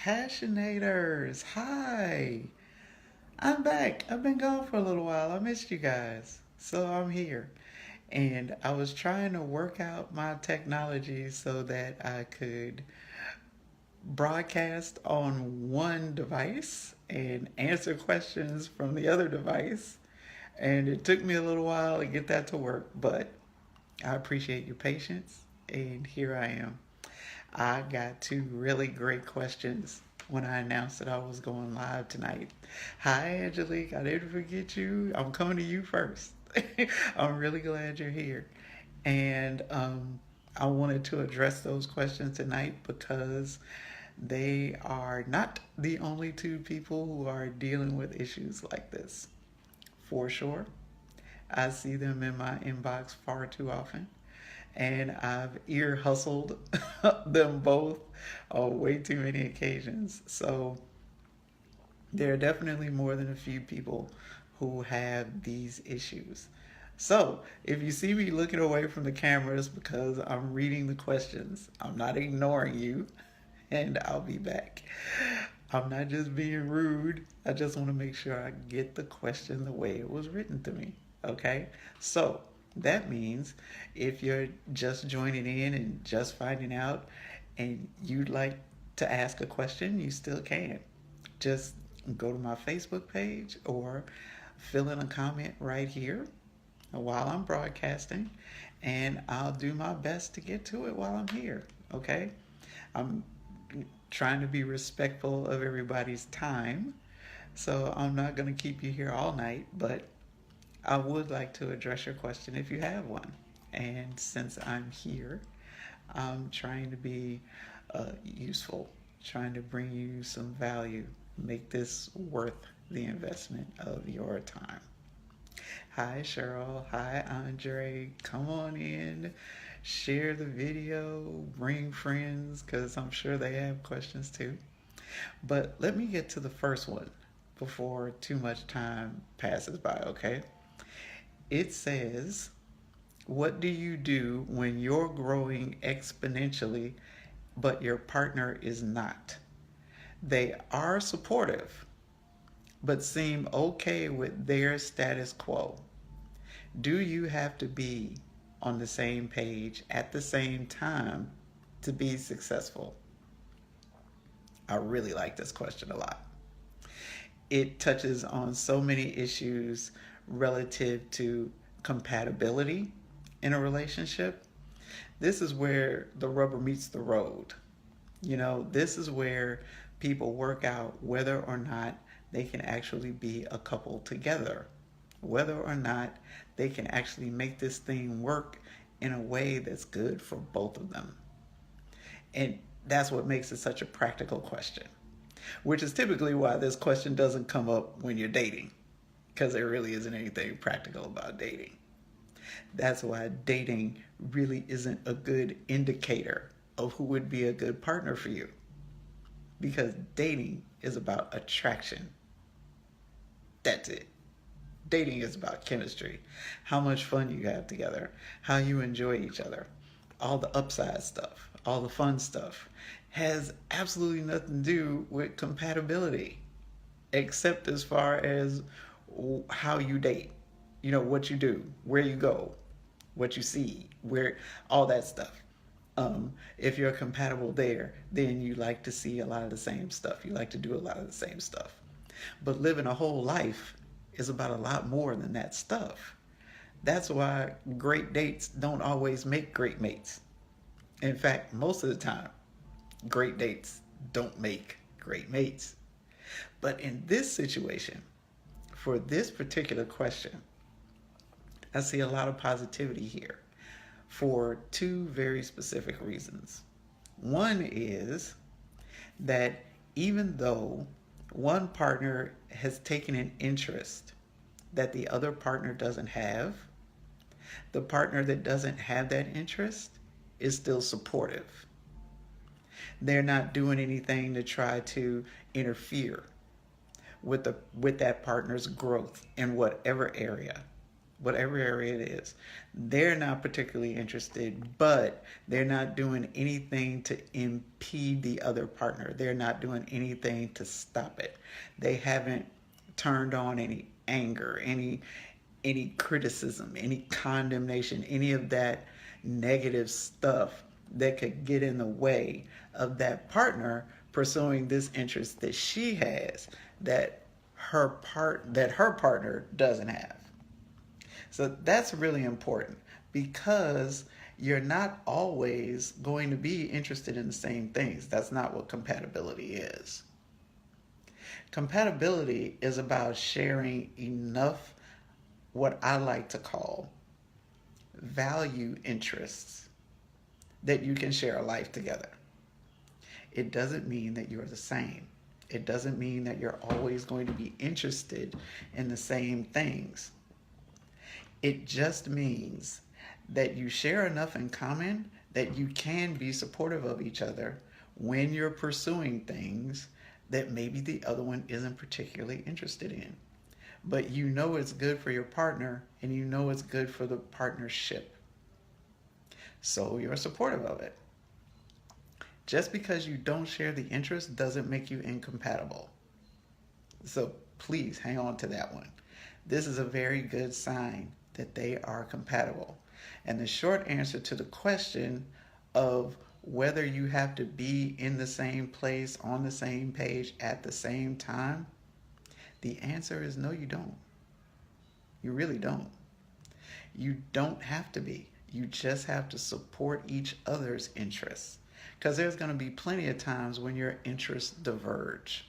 Passionators, hi. I'm back. I've been gone for a little while. I missed you guys. So I'm here. And I was trying to work out my technology so that I could broadcast on one device and answer questions from the other device. And it took me a little while to get that to work, but I appreciate your patience. And here I am. I got two really great questions when I announced that I was going live tonight. Hi, Angelique. I didn't forget you. I'm coming to you first. I'm really glad you're here. And I wanted to address those questions tonight because they are not the only two people who are dealing with issues like this. For sure. I see them in my inbox far too often, and I've ear hustled them both on way too many occasions. So there are definitely more than a few people who have these issues. So if you see me looking away from the cameras because I'm reading the questions, I'm not ignoring you, and I'll be back. I'm not just being rude. I just want to make sure I get the question the way it was written to me. Okay? So that means if you're just joining in and just finding out and you'd like to ask a question, you still can. Just go to my Facebook page or fill in a comment right here while I'm broadcasting, and I'll do my best to get to it while I'm here. Okay? I'm trying to be respectful of everybody's time, so I'm not going to keep you here all night, but I would like to address your question if you have one. And since I'm here, I'm trying to be useful, trying to bring you some value, make this worth the investment of your time. Hi, Cheryl. Hi, Andre. Come on in, share the video, bring friends, because I'm sure they have questions too. But let me get to the first one before too much time passes by, okay? It says, what do you do when you're growing exponentially but your partner is not? They are supportive but seem okay with their status quo. Do you have to be on the same page at the same time to be successful? I really like this question a lot. It touches on so many issues relative to compatibility in a relationship. This is where the rubber meets the road. This is where people work out whether or not they can actually be a couple together, whether or not they can actually make this thing work in a way that's good for both of them. And that's what makes it such a practical question, which is typically why this question doesn't come up when you're dating, because there really isn't anything practical about dating. That's why dating really isn't a good indicator of who would be a good partner for you, because dating is about attraction. That's it. Dating is about chemistry, how much fun you have together, how you enjoy each other. All the upside stuff, all the fun stuff has absolutely nothing to do with compatibility, except as far as how you date. What you do, where you go, what you see, where all that stuff. If you're compatible there, then you like to see a lot of the same stuff. You like to do a lot of the same stuff. But living a whole life is about a lot more than that stuff. That's why great dates don't always make great mates. In fact, most of the time, great dates don't make great mates. But in this situation, for this particular question, I see a lot of positivity here for two very specific reasons. One is that even though one partner has taken an interest that the other partner doesn't have, the partner that doesn't have that interest is still supportive. They're not doing anything to try to interfere with that partner's growth in whatever area, whatever area it is. They're not particularly interested, but they're not doing anything to impede the other partner. They're not doing anything to stop it. They haven't turned on any anger, any criticism, any condemnation, any of that negative stuff that could get in the way of that partner pursuing this interest that she has that her partner doesn't have. So that's really important because you're not always going to be interested in the same things. That's not what compatibility is. Compatibility is about sharing enough, what I like to call value interests, that you can share a life together. It doesn't mean that you're the same. It doesn't mean that you're always going to be interested in the same things. It just means that you share enough in common that you can be supportive of each other when you're pursuing things that maybe the other one isn't particularly interested in. But you know it's good for your partner and you know it's good for the partnership. So you're supportive of it. Just because you don't share the interest doesn't make you incompatible. So please hang on to that one. This is a very good sign that they are compatible. And the short answer to the question of whether you have to be in the same place, on the same page, at the same time, the answer is no, you don't. You really don't. You don't have to be. You just have to support each other's interests. Because there's going to be plenty of times when your interests diverge.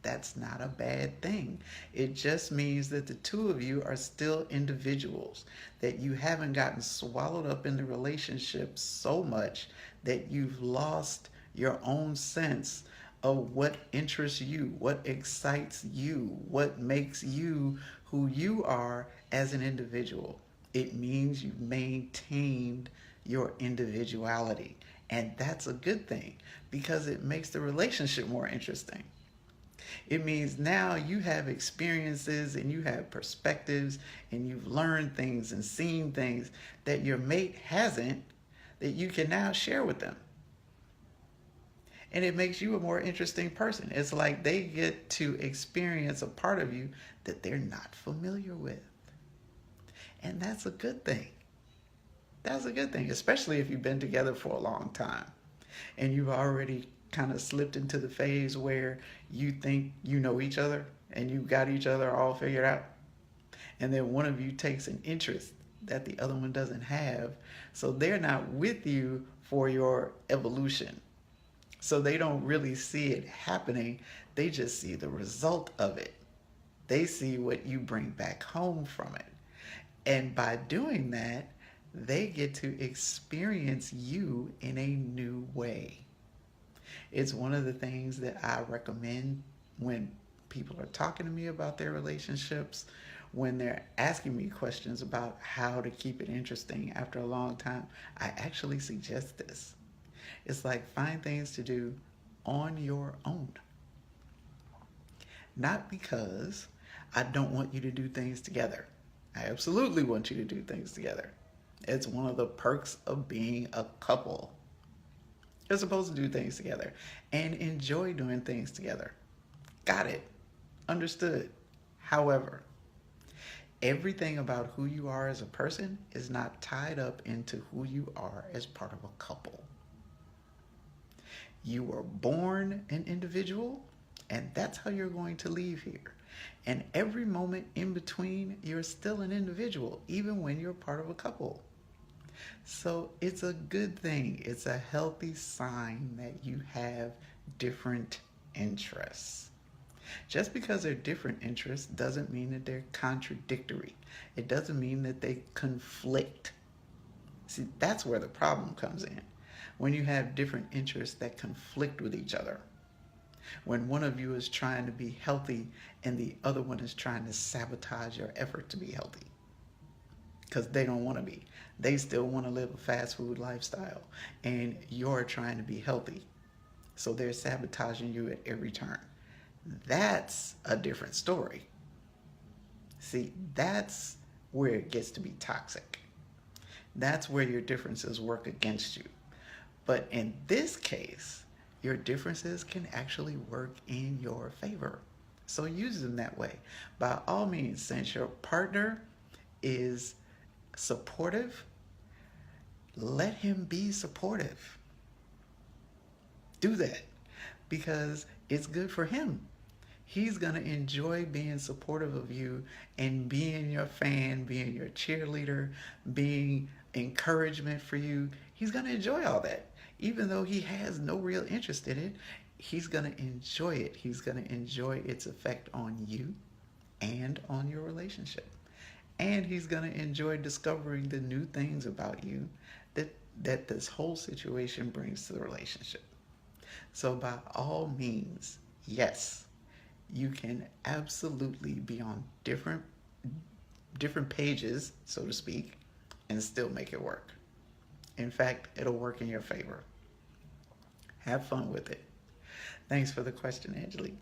That's not a bad thing. It just means that the two of you are still individuals, that you haven't gotten swallowed up in the relationship so much that you've lost your own sense of what interests you, what excites you, what makes you who you are as an individual. It means you've maintained your individuality. And that's a good thing because it makes the relationship more interesting. It means now you have experiences and you have perspectives and you've learned things and seen things that your mate hasn't, that you can now share with them. And it makes you a more interesting person. It's like they get to experience a part of you that they're not familiar with. And that's a good thing. That's a good thing, especially if you've been together for a long time and you've already kind of slipped into the phase where you think you know each other and you've got each other all figured out. And then one of you takes an interest that the other one doesn't have. So they're not with you for your evolution. So they don't really see it happening. They just see the result of it. They see what you bring back home from it. And by doing that, they get to experience you in a new way. It's one of the things that I recommend when people are talking to me about their relationships, when they're asking me questions about how to keep it interesting after a long time. I actually suggest this. It's like find things to do on your own. Not because I don't want you to do things together. I absolutely want you to do things together. It's one of the perks of being a couple. You're supposed to do things together and enjoy doing things together. Got it. Understood. However, everything about who you are as a person is not tied up into who you are as part of a couple. You were born an individual, and that's how you're going to leave here. And every moment in between, you're still an individual, even when you're part of a couple. So it's a good thing. It's a healthy sign that you have different interests. Just because they're different interests doesn't mean that they're contradictory. It doesn't mean that they conflict. See, that's where the problem comes in. When you have different interests that conflict with each other. When one of you is trying to be healthy and the other one is trying to sabotage your effort to be healthy. Because they don't want to be. They still want to live a fast food lifestyle. And you're trying to be healthy. So they're sabotaging you at every turn. That's a different story. See, that's where it gets to be toxic. That's where your differences work against you. But in this case, your differences can actually work in your favor. So use them that way. By all means, since your partner is supportive, let him be supportive. Do that because it's good for him. He's going to enjoy being supportive of you and being your fan, being your cheerleader, being encouragement for you. He's going to enjoy all that. Even though he has no real interest in it, he's going to enjoy it. He's going to enjoy its effect on you and on your relationship. And he's going to enjoy discovering the new things about you that this whole situation brings to the relationship. So by all means, yes, you can absolutely be on different pages, so to speak, and still make it work. In fact, it'll work in your favor. Have fun with it. Thanks for the question, Angelique.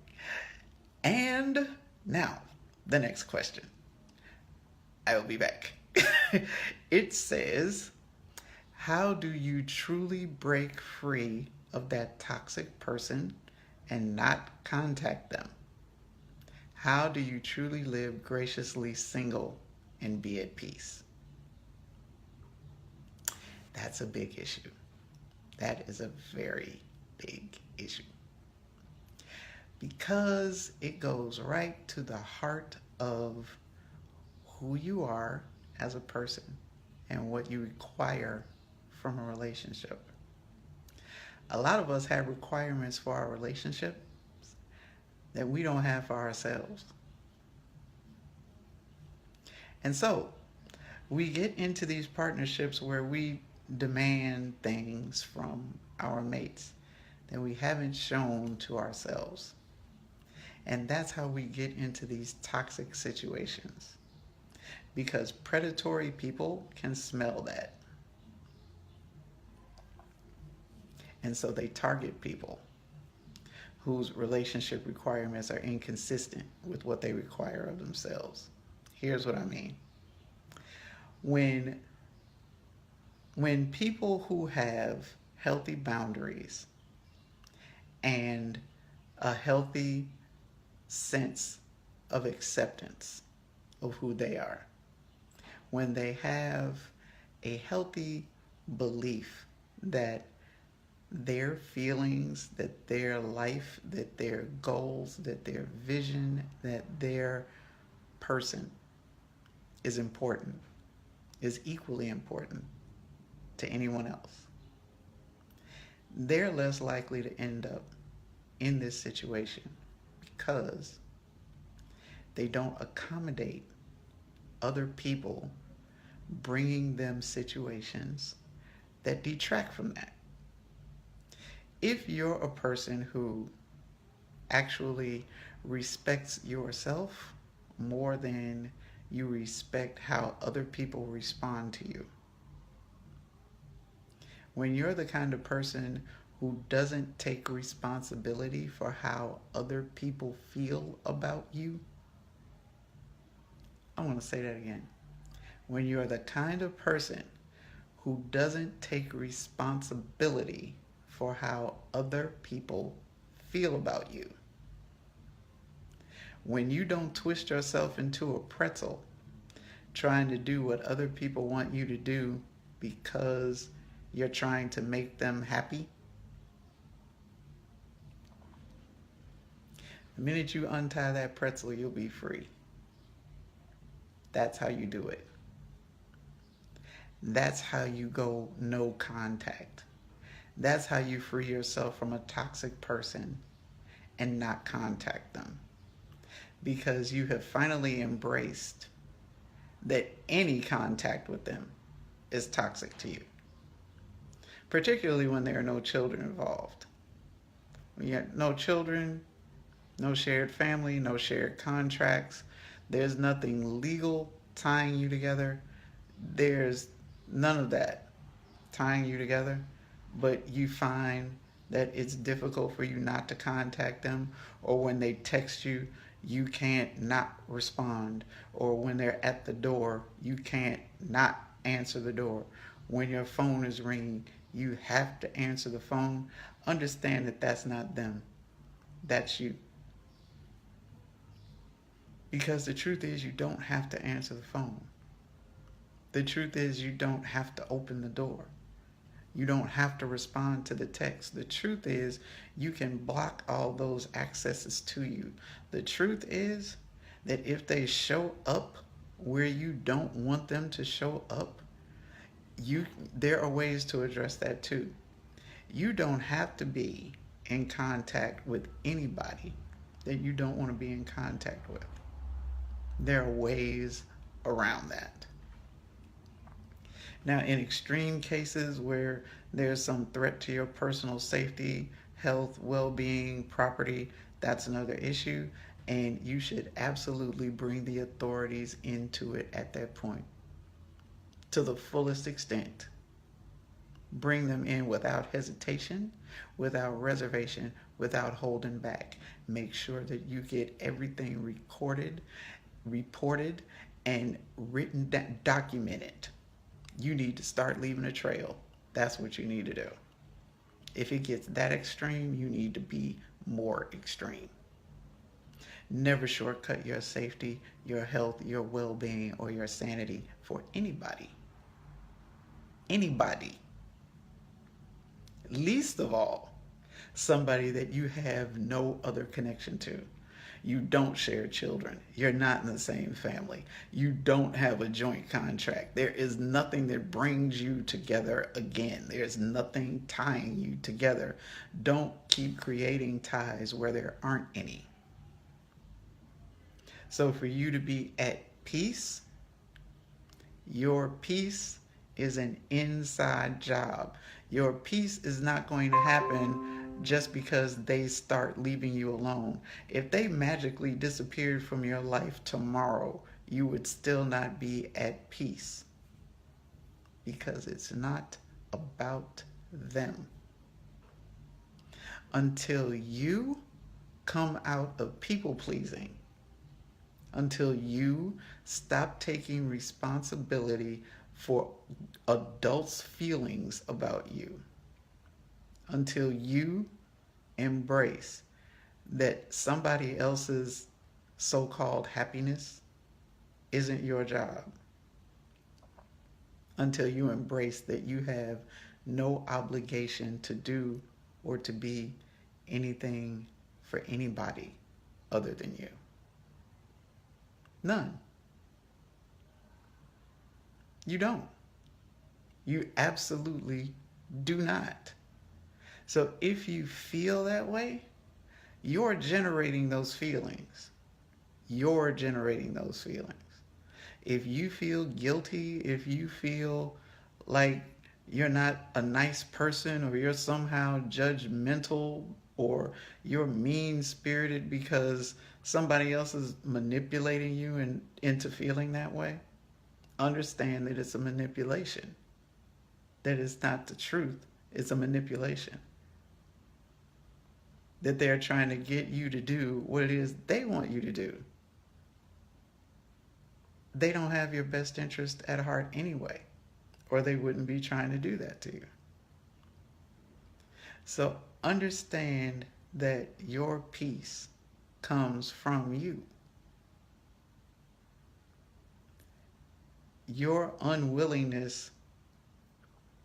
And now, the next question. I will be back. It says, how do you truly break free of that toxic person and not contact them? How do you truly live graciously single and be at peace? That's a big issue. That is a very big issue. Because it goes right to the heart of who you are as a person and what you require from a relationship. A lot of us have requirements for our relationships that we don't have for ourselves. And so we get into these partnerships where we demand things from our mates that we haven't shown to ourselves. And that's how we get into these toxic situations. Because predatory people can smell that. And so they target people whose relationship requirements are inconsistent with what they require of themselves. Here's what I mean. When people who have healthy boundaries and a healthy sense of acceptance of who they are, when they have a healthy belief that their feelings, that their life, that their goals, that their vision, that their person is important, is equally important to anyone else, they're less likely to end up in this situation because they don't accommodate other people bringing them situations that detract from that. If you're a person who actually respects yourself more than you respect how other people respond to you, when you're the kind of person who doesn't take responsibility for how other people feel about you, I want to say that again. When you're the kind of person who doesn't take responsibility for how other people feel about you, when you don't twist yourself into a pretzel trying to do what other people want you to do because you're trying to make them happy, the minute you untie that pretzel, you'll be free. That's how you do it. That's how you go no contact. That's how you free yourself from a toxic person and not contact them. Because you have finally embraced that any contact with them is toxic to you. Particularly when there are no children involved. When you have no children, no shared family, no shared contracts, there's nothing legal tying you together. There's none of that tying you together, but you find that it's difficult for you not to contact them, or when they text you, you can't not respond. Or when they're at the door, you can't not answer the door. When your phone is ringing, you have to answer the phone. Understand that that's not them, that's you. Because the truth is, you don't have to answer the phone. The truth is, you don't have to open the door. You don't have to respond to the text. The truth is, you can block all those accesses to you. The truth is that if they show up where you don't want them to show up, there are ways to address that too. You don't have to be in contact with anybody that you don't want to be in contact with. There are ways around that. Now, in extreme cases where there's some threat to your personal safety, health, well-being, property, that's another issue, and you should absolutely bring the authorities into it at that point to the fullest extent. Bring them in without hesitation, without reservation, without holding back. Make sure that you get everything recorded, reported, and written, documented. You need to start leaving a trail. That's what you need to do. If it gets that extreme, you need to be more extreme. Never shortcut your safety, your health, your well-being, or your sanity for anybody. Anybody. Least of all, somebody that you have no other connection to. You don't share children. You're not in the same family. You don't have a joint contract. There is nothing that brings you together again. There's nothing tying you together. Don't keep creating ties where there aren't any. So for you to be at peace, your peace is an inside job. Your peace is not going to happen just because they start leaving you alone. If they magically disappeared from your life tomorrow, you would still not be at peace because it's not about them. Until you come out of people pleasing, until you stop taking responsibility for adults' feelings about you, until you embrace that somebody else's so-called happiness isn't your job, until you embrace that you have no obligation to do or to be anything for anybody other than you. None. You don't. You absolutely do not. So if you feel that way, you're generating those feelings. You're generating those feelings. If you feel guilty, if you feel like you're not a nice person, or you're somehow judgmental, or you're mean-spirited because somebody else is manipulating you into feeling that way, understand that it's a manipulation. That it's not the truth. It's a manipulation. That they're trying to get you to do what it is they want you to do. They don't have your best interest at heart anyway, or they wouldn't be trying to do that to you. So understand that your peace comes from you. Your unwillingness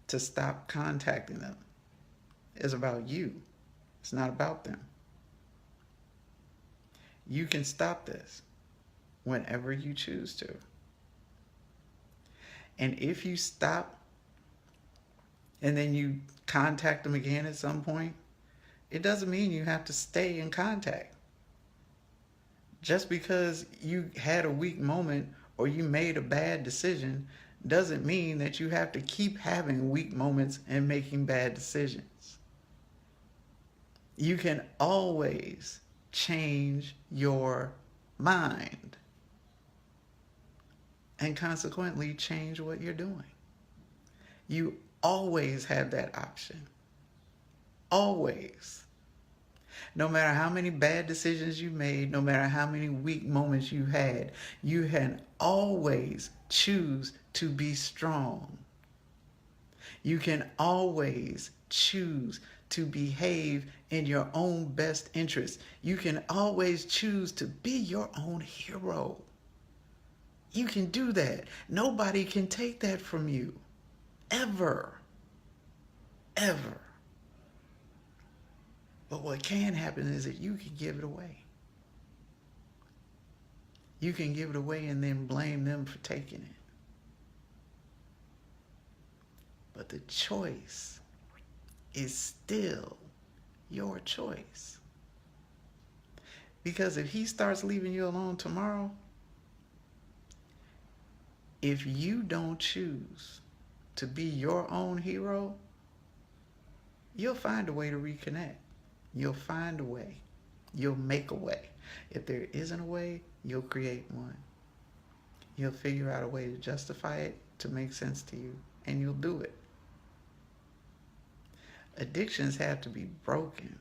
to stop contacting them is about you. It's not about them. You can stop this whenever you choose to. And if you stop and then you contact them again at some point, it doesn't mean you have to stay in contact. Just because you had a weak moment or you made a bad decision doesn't mean that you have to keep having weak moments and making bad decisions. You can always change your mind and consequently change what you're doing. You always have that option. Always. No matter how many bad decisions you made, no matter how many weak moments you had, you can always choose to be strong. You can always choose to behave in your own best interest. You can always choose to be your own hero. You can do that. Nobody can take that from you. Ever. Ever. But what can happen is that you can give it away. You can give it away and then blame them for taking it. But the choice is still your choice. Because if he starts leaving you alone tomorrow, if you don't choose to be your own hero, you'll find a way to reconnect. You'll find a way. You'll make a way. If there isn't a way, you'll create one. You'll figure out a way to justify it, to make sense to you, and you'll do it. Addictions have to be broken.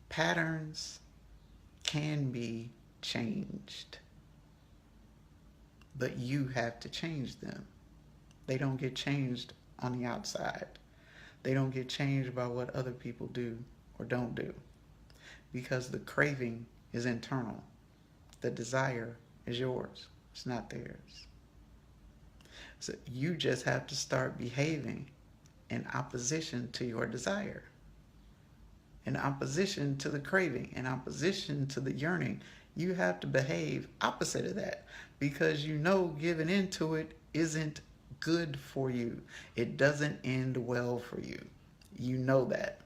Patterns can be changed, but you have to change them. They don't get changed on the outside. They don't get changed by what other people do or don't do, because the craving is internal. The desire is yours. It's not theirs. So you just have to start behaving in opposition to your desire, in opposition to the craving, in opposition to the yearning. You have to behave opposite of that, because you know giving into it isn't good for you. It doesn't end well for you. You know that.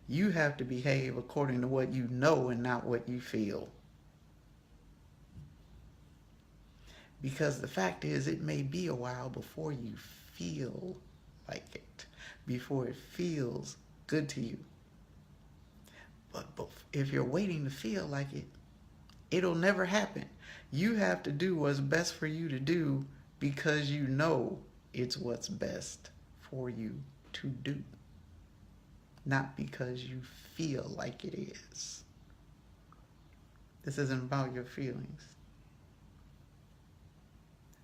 You have to behave according to what you know and not what you feel. Because the fact is, it may be a while before you feel like it, before it feels good to you. But if you're waiting to feel like it, it'll never happen. You have to do what's best for you to do, because you know it's what's best for you to do, not because you feel like it is. This isn't about your feelings.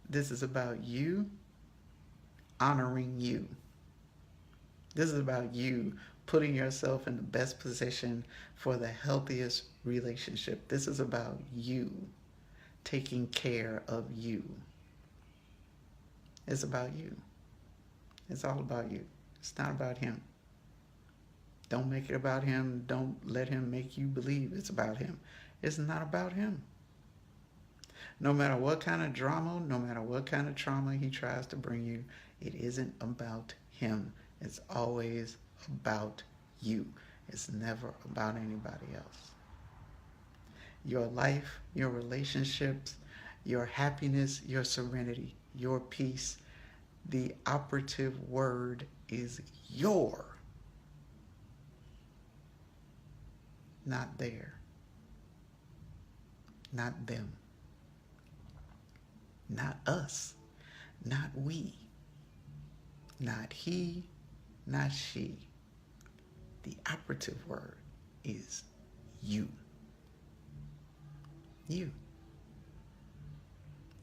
This is about you honoring you. This is about you putting yourself in the best position for the healthiest relationship. This is about you taking care of you. It's about you. It's all about you. It's not about him. Don't make it about him. Don't let him make you believe it's about him. It's not about him. No matter what kind of drama, no matter what kind of trauma he tries to bring you, it isn't about him. It's always about you. It's never about anybody else. Your life, your relationships, your happiness, your serenity, your peace, the operative word is your, not their, not them, not us, not we, not he, not she. The operative word is you. You.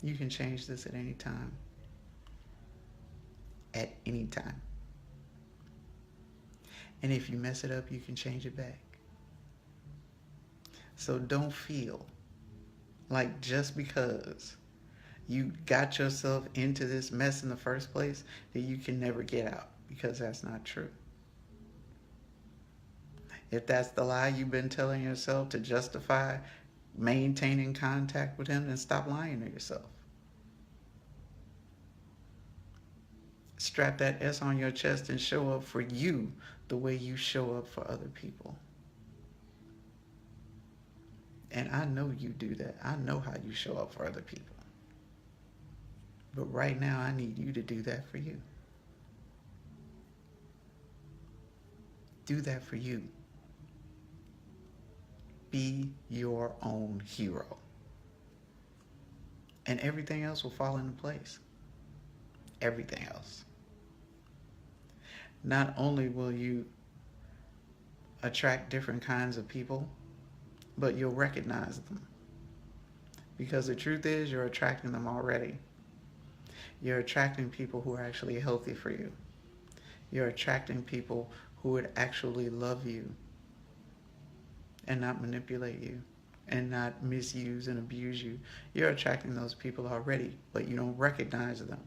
You can change this at any time. At any time. And if you mess it up, you can change it back. So don't feel like just because you got yourself into this mess in the first place that you can never get out, because that's not true. If that's the lie you've been telling yourself to justify maintaining contact with him, then stop lying to yourself. Strap that S on your chest and show up for you the way you show up for other people. And I know you do that. I know how you show up for other people. But right now, I need you to do that for you. Do that for you. Be your own hero. And everything else will fall into place. Everything else. Not only will you attract different kinds of people, but you'll recognize them. Because the truth is, you're attracting them already. You're attracting people who are actually healthy for you. You're attracting people who would actually love you and not manipulate you and not misuse and abuse you. You're attracting those people already, but you don't recognize them.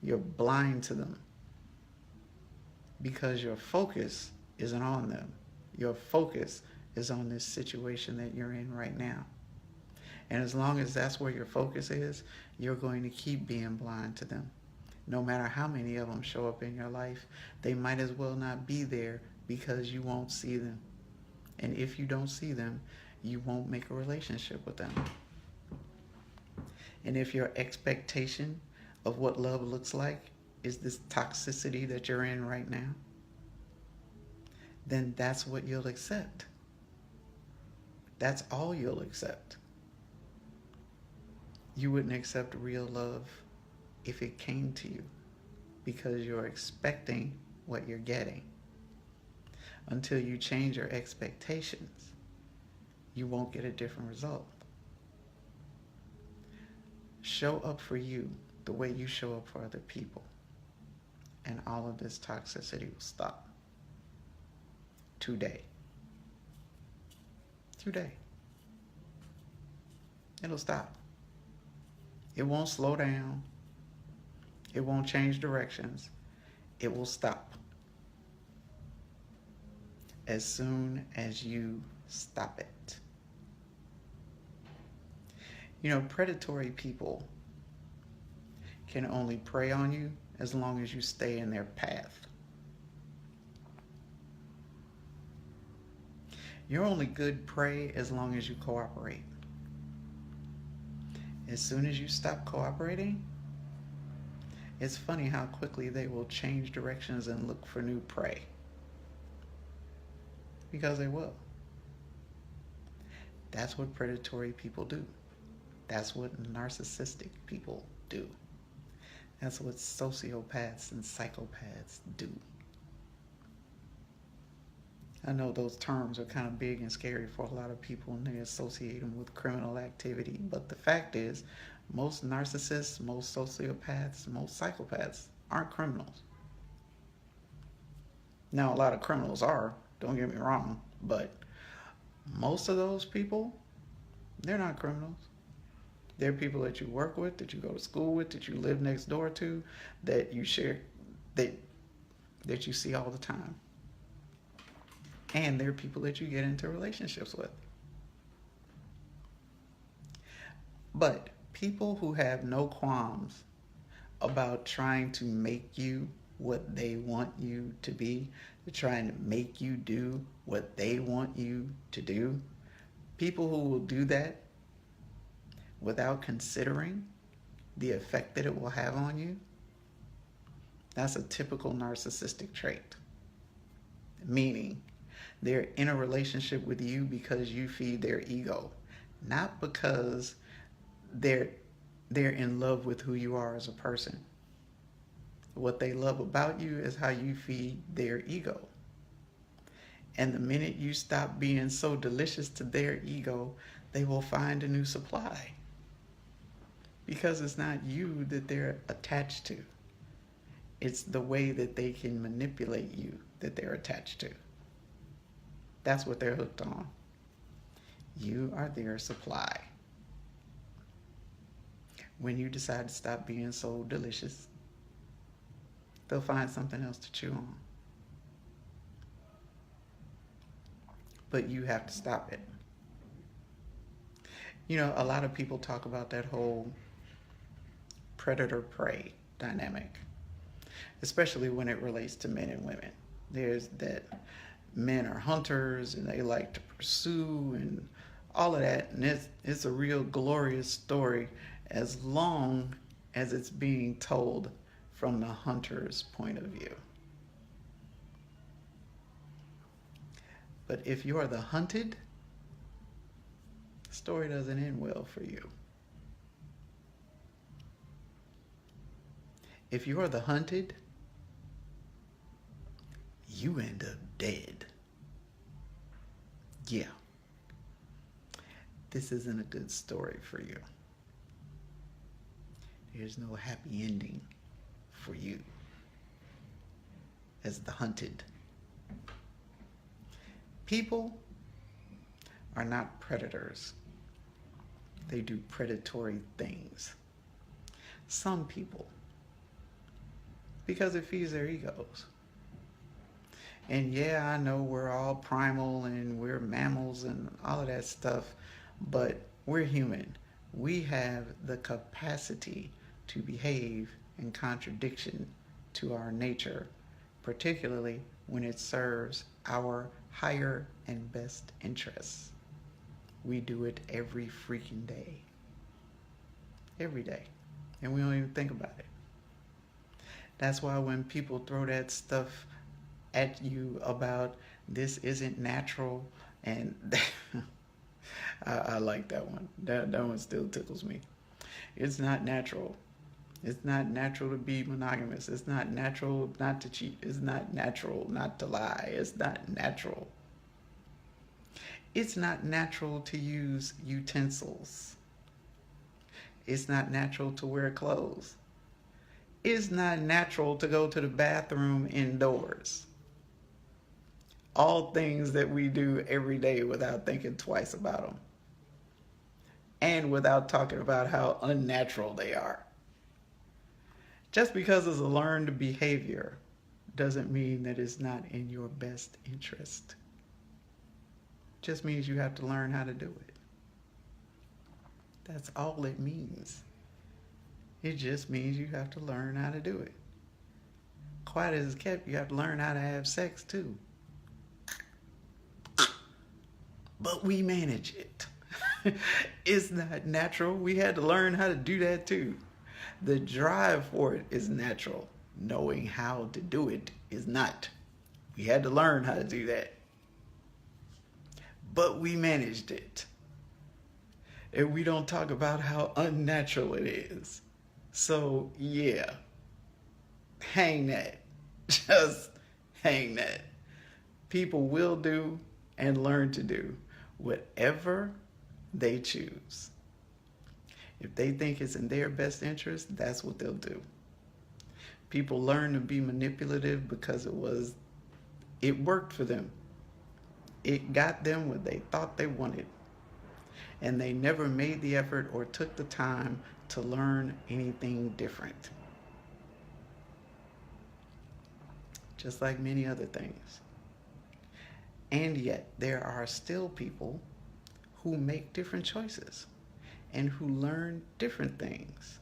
You're blind to them because your focus isn't on them. Your focus is on this situation that you're in right now. And as long as that's where your focus is, you're going to keep being blind to them. No matter how many of them show up in your life, they might as well not be there because you won't see them. And if you don't see them, you won't make a relationship with them. And if your expectation of what love looks like is this toxicity that you're in right now, then that's what you'll accept. That's all you'll accept. You wouldn't accept real love if it came to you because you're expecting what you're getting. Until you change your expectations, you won't get a different result. Show up for you the way you show up for other people, and all of this toxicity will stop. Today. It'll stop. It won't slow down. It won't change directions. It will stop. As soon as you stop it. You know, predatory people can only prey on you as long as you stay in their path. You're only good prey as long as you cooperate. As soon as you stop cooperating, it's funny how quickly they will change directions and look for new prey. Because they will. That's what predatory people do. That's what narcissistic people do. That's what sociopaths and psychopaths do. I know those terms are kind of big and scary for a lot of people and they associate them with criminal activity. But the fact is, most narcissists, most sociopaths, most psychopaths aren't criminals. Now, a lot of criminals are, don't get me wrong, but most of those people, they're not criminals. They're people that you work with, that you go to school with, that you live next door to, that you share, that you see all the time. And they're people that you get into relationships with. But people who have no qualms about trying to make you what they want you to be, trying to make you do what they want you to do, people who will do that without considering the effect that it will have on you, that's a typical narcissistic trait. Meaning, they're in a relationship with you because you feed their ego, not because they're in love with who you are as a person. What they love about you is how you feed their ego. And the minute you stop being so delicious to their ego, they will find a new supply. Because it's not you that they're attached to. It's the way that they can manipulate you that they're attached to. That's what they're hooked on. You are their supply. When you decide to stop being so delicious, they'll find something else to chew on. But you have to stop it. You know, a lot of people talk about that whole predator-prey dynamic, especially when it relates to men and women. There's that men are hunters and they like to pursue and all of that, and it's a real glorious story as long as it's being told from the hunter's point of view. But if you're the hunted, the story doesn't end well for you. If you're the hunted, you end up dead. Yeah, this isn't a good story for you. There's no happy ending for you as the hunted. People are not predators. They do predatory things. Some people, because it feeds their egos. And yeah, I know we're all primal and we're mammals and all of that stuff, but we're human. We have the capacity to behave in contradiction to our nature, particularly when it serves our higher and best interests. We do it every freaking day. Every day. And we don't even think about it. That's why when people throw that stuff at you about this isn't natural, and I like that one. That one still tickles me. It's not natural. It's not natural to be monogamous. It's not natural not to cheat. It's not natural not to lie. It's not natural. It's not natural to use utensils. It's not natural to wear clothes. It's not natural to go to the bathroom indoors. All things that we do every day without thinking twice about them. And without talking about how unnatural they are. Just because it's a learned behavior doesn't mean that it's not in your best interest. Just means you have to learn how to do it. That's all it means. It just means you have to learn how to do it. Quiet as it's kept, you have to learn how to have sex too. But we manage it. It's not natural. We had to learn how to do that too. The drive for it is natural. Knowing how to do it is not. We had to learn how to do that. But we managed it. And we don't talk about how unnatural it is. So, yeah. Hang that. Just hang that. People will do and learn to do whatever they choose. If they think it's in their best interest, that's what they'll do. People learn to be manipulative because it worked for them. It got them what they thought they wanted. And they never made the effort or took the time to learn anything different. Just like many other things. And yet, there are still people who make different choices and who learn different things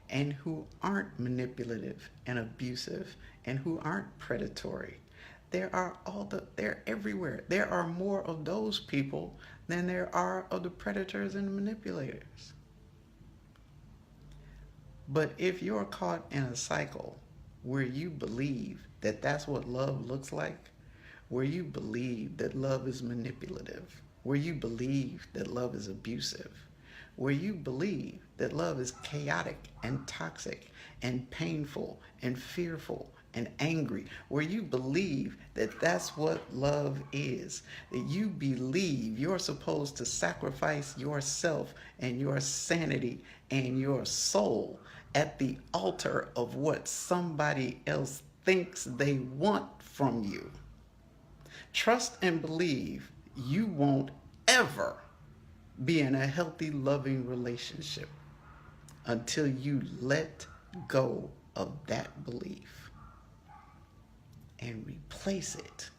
and who aren't manipulative and abusive and who aren't predatory. They're everywhere. There are more of those people than there are of the predators and the manipulators. But if you're caught in a cycle where you believe that that's what love looks like, where you believe that love is manipulative, where you believe that love is abusive, where you believe that love is chaotic and toxic and painful and fearful and angry, where you believe that that's what love is, that you believe you're supposed to sacrifice yourself and your sanity and your soul at the altar of what somebody else thinks they want from you. Trust and believe you won't ever be in a healthy, loving relationship until you let go of that belief and replace it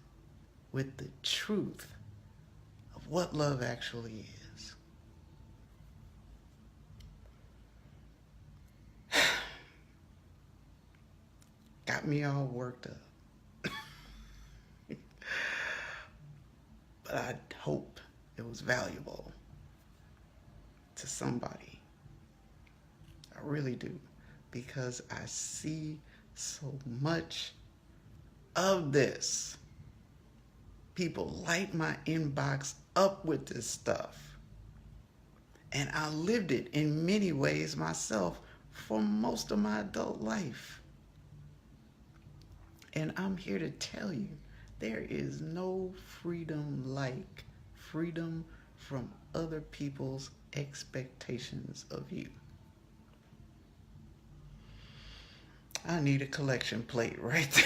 with the truth of what love actually is. Got me all worked up. But I hope it was valuable to somebody. I really do. Because I see so much of this. People light my inbox up with this stuff. And I lived it in many ways myself for most of my adult life. And I'm here to tell you, there is no freedom like freedom from other people's expectations of you. I need a collection plate right there.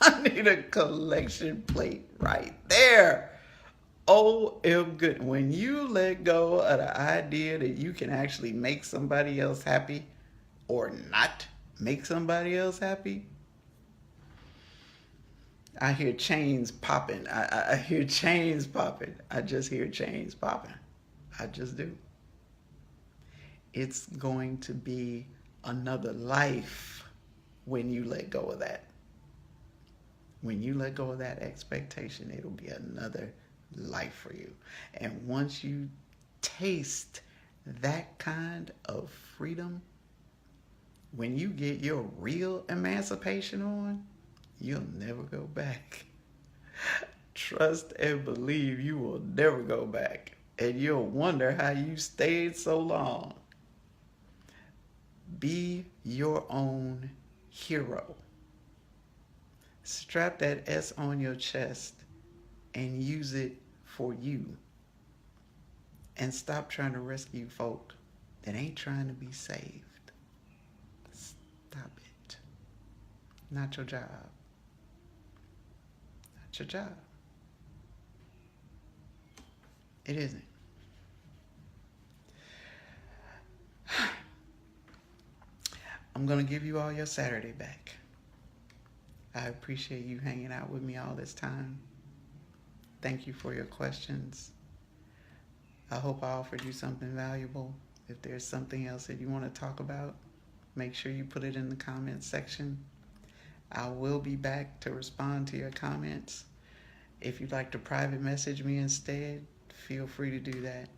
I need a collection plate right there. OM good. When you let go of the idea that you can actually make somebody else happy or not make somebody else happy, I hear chains popping. I hear chains popping. I just hear chains popping. I just do. It's going to be another life when you let go of that. When you let go of that expectation, it'll be another life for you. And once you taste that kind of freedom, when you get your real emancipation on, you'll never go back. Trust and believe you will never go back. And you'll wonder how you stayed so long. Be your own hero. Strap that S on your chest and use it for you. And stop trying to rescue folk that ain't trying to be saved. Stop it. Not your job. Not your job. It isn't. I'm going to give you all your Saturday back. I appreciate you hanging out with me all this time. Thank you for your questions. I hope I offered you something valuable. If there's something else that you want to talk about, make sure you put it in the comments section. I will be back to respond to your comments. If you'd like to private message me instead, feel free to do that.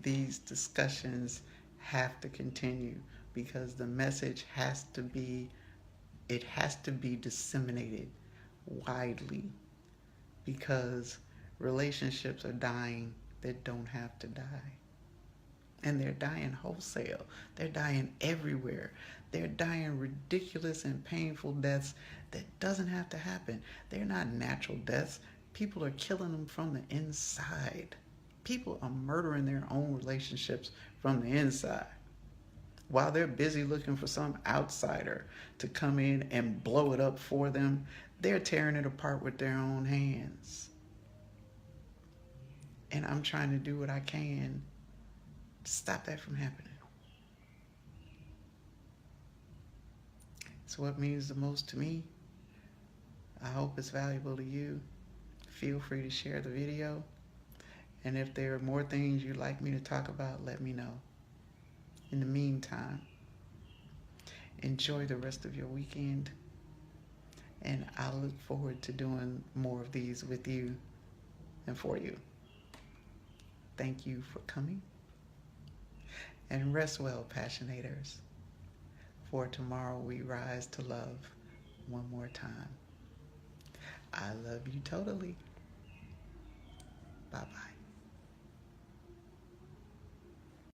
These discussions have to continue because the message has to be disseminated widely, because relationships are dying that don't have to die. And they're dying wholesale. They're dying everywhere. They're dying ridiculous and painful deaths that doesn't have to happen. They're not natural deaths. People are killing them from the inside. People are murdering their own relationships from the inside, while they're busy looking for some outsider to come in and blow it up for them. They're tearing it apart with their own hands. And I'm trying to do what I can to stop that from happening. It's what means the most to me. I hope it's valuable to you. Feel free to share the video. And if there are more things you'd like me to talk about, let me know. In the meantime, enjoy the rest of your weekend. And I look forward to doing more of these with you and for you. Thank you for coming. And rest well, passionators. For tomorrow we rise to love one more time. I love you totally. Bye-bye.